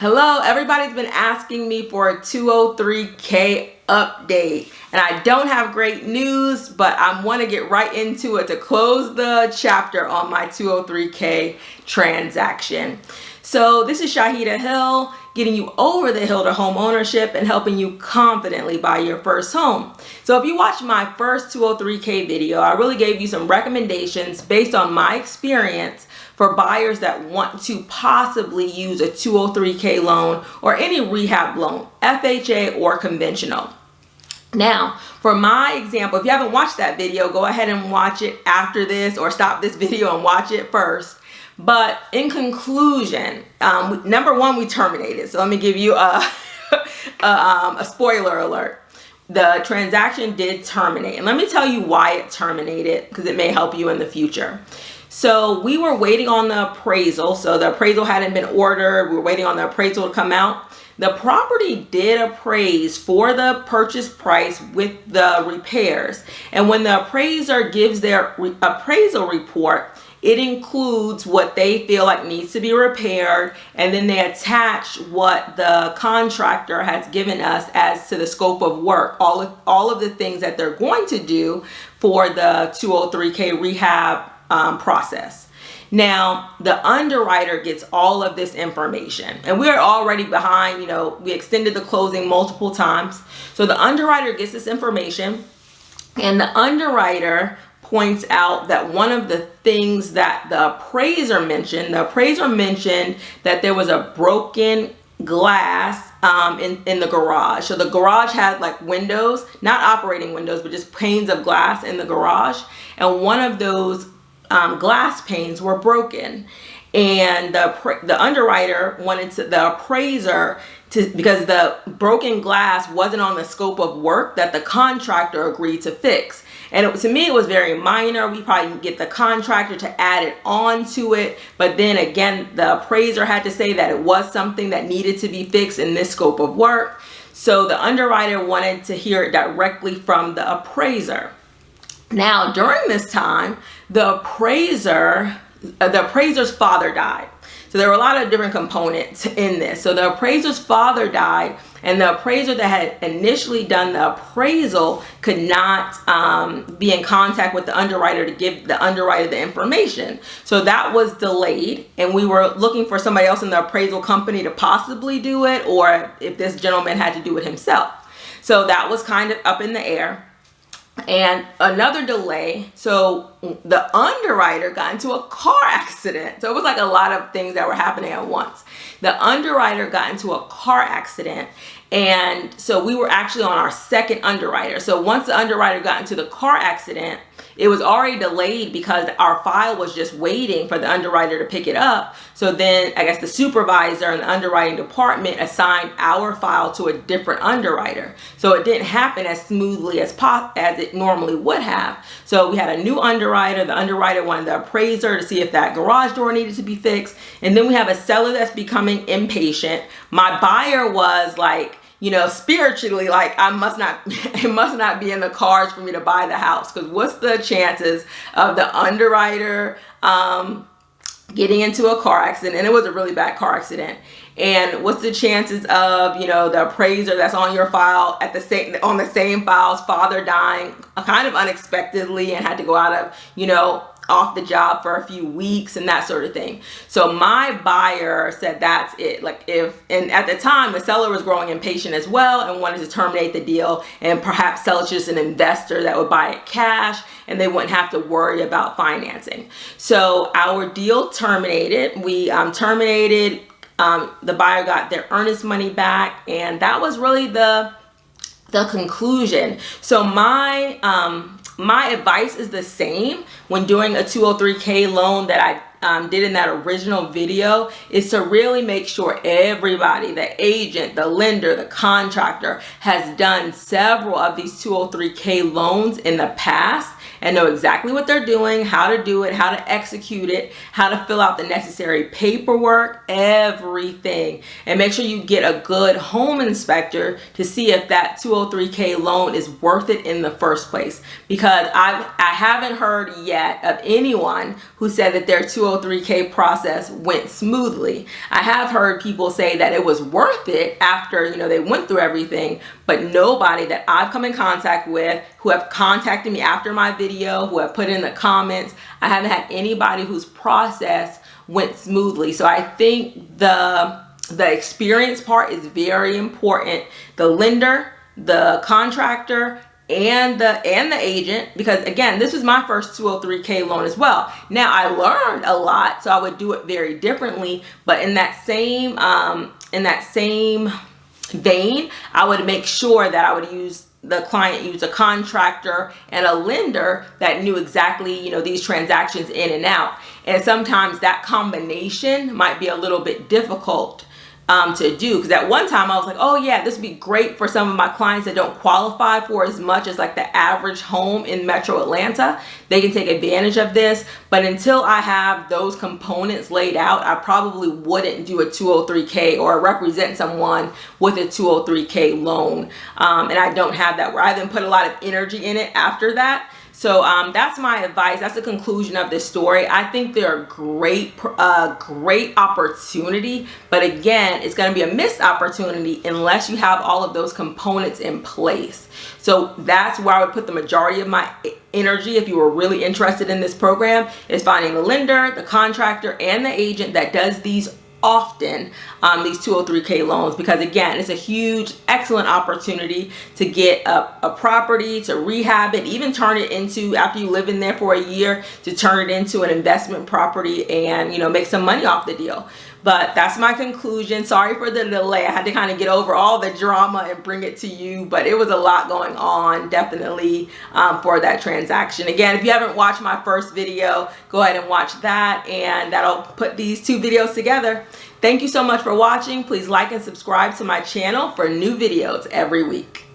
Hello, everybody's been asking me for a 203K update, and I don't have great news, but I want to get right into it to close the chapter on my 203K transaction. So this is Shaheedah Hill, getting you over the hill to home ownership and helping you confidently buy your first home. So if you watched my first 203K video, I really gave you some recommendations based on my experience for buyers that want to possibly use a 203K loan or any rehab loan, FHA or conventional. Now, for my example, if you haven't watched that video, go ahead and watch it after this, or stop this video and watch it first. But in conclusion, number one, we terminated. So let me give you a spoiler alert. The transaction did terminate. And let me tell you why it terminated, because it may help you in the future. So we were waiting on the appraisal. So the appraisal hadn't been ordered. We were waiting on the appraisal to come out. The property did appraise for the purchase price with the repairs. And when the appraiser gives their appraisal report, it includes what they feel like needs to be repaired, and then they attach what the contractor has given us as to the scope of work, all of the things that they're going to do for the 203K rehab process. Now, the underwriter gets all of this information, and we're already behind. We extended the closing multiple times. So the underwriter gets this information, and the underwriter points out that one of the things that the appraiser mentioned that there was a broken glass in the garage. So the garage had like windows, not operating windows, but just panes of glass in the garage, and one of those glass panes were broken, and the underwriter wanted the appraiser to, because the broken glass wasn't on the scope of work that the contractor agreed to fix. And to me, it was very minor. We probably can get the contractor to add it on to it. But then again, the appraiser had to say that it was something that needed to be fixed in this scope of work. So the underwriter wanted to hear it directly from the appraiser. Now, during this time, the appraiser's father died. So there were a lot of different components in this. So the appraiser's father died, and the appraiser that had initially done the appraisal could not be in contact with the underwriter to give the underwriter the information. So that was delayed, and we were looking for somebody else in the appraisal company to possibly do it, or if this gentleman had to do it himself. So that was kind of up in the air. And another delay, so the underwriter got into a car accident. So it was like a lot of things that were happening at once. The underwriter got into a car accident, and so we were actually on our second underwriter. So once the underwriter got into the car accident, it was already delayed because our file was just waiting for the underwriter to pick it up. So then I guess the supervisor in the underwriting department assigned our file to a different underwriter. So it didn't happen as smoothly as it normally would have. So we had a new underwriter. The underwriter wanted the appraiser to see if that garage door needed to be fixed. And then we have a seller that's becoming impatient. My buyer was like, spiritually, like, it must not be in the cards for me to buy the house, because what's the chances of the underwriter getting into a car accident? And it was a really bad car accident. And what's the chances of, the appraiser that's on your file on the same file's father dying kind of unexpectedly and had to go out of, off the job for a few weeks and that sort of thing. So my buyer said that's it. And at the time, the seller was growing impatient as well and wanted to terminate the deal and perhaps sell it to just an investor that would buy it cash, and they wouldn't have to worry about financing. So our deal terminated. We terminated. The buyer got their earnest money back, and that was really the conclusion. So my advice is the same when doing a 203K loan that I did in that original video, is to really make sure everybody, the agent, the lender, the contractor, has done several of these 203K loans in the past, and know exactly what they're doing, how to do it, how to execute it, how to fill out the necessary paperwork, everything. And make sure you get a good home inspector to see if that 203K loan is worth it in the first place. Because I haven't heard yet of anyone who said that their 203K process went smoothly. I have heard people say that it was worth it after, you know, they went through everything, but nobody that I've come in contact with who have contacted me after my video, who have put in the comments, I haven't had anybody whose process went smoothly. So I think the experience part is very important. The lender, the contractor, and the agent, because again, this was my first 203K loan as well. Now I learned a lot, so I would do it very differently, but in that same vein, I would make sure that I would use the client use a contractor and a lender that knew exactly, you know, these transactions in and out. And sometimes that combination might be a little bit difficult to do, because at one time I was like, oh yeah, this would be great for some of my clients that don't qualify for as much as like the average home in Metro Atlanta. They can take advantage of this, but until I have those components laid out, I probably wouldn't do a 203K or represent someone with a 203K loan. And I don't have that, where I then put a lot of energy in it after that. So that's my advice. That's the conclusion of this story. I think they're a great opportunity, but again, it's going to be a missed opportunity unless you have all of those components in place. So that's where I would put the majority of my energy if you were really interested in this program, is finding the lender, the contractor, and the agent that does these often, these 203K loans, because again, it's a huge, excellent opportunity to get a property, to rehab it, even turn it into, after you live in there for a year, to turn it into an investment property and, you know, make some money off the deal. But that's my conclusion. Sorry for the delay. I had to kind of get over all the drama and bring it to you, but it was a lot going on, definitely, for that transaction. Again, if you haven't watched my first video, go ahead and watch that, and that'll put these two videos together. Thank you so much for watching. Please like and subscribe to my channel for new videos every week.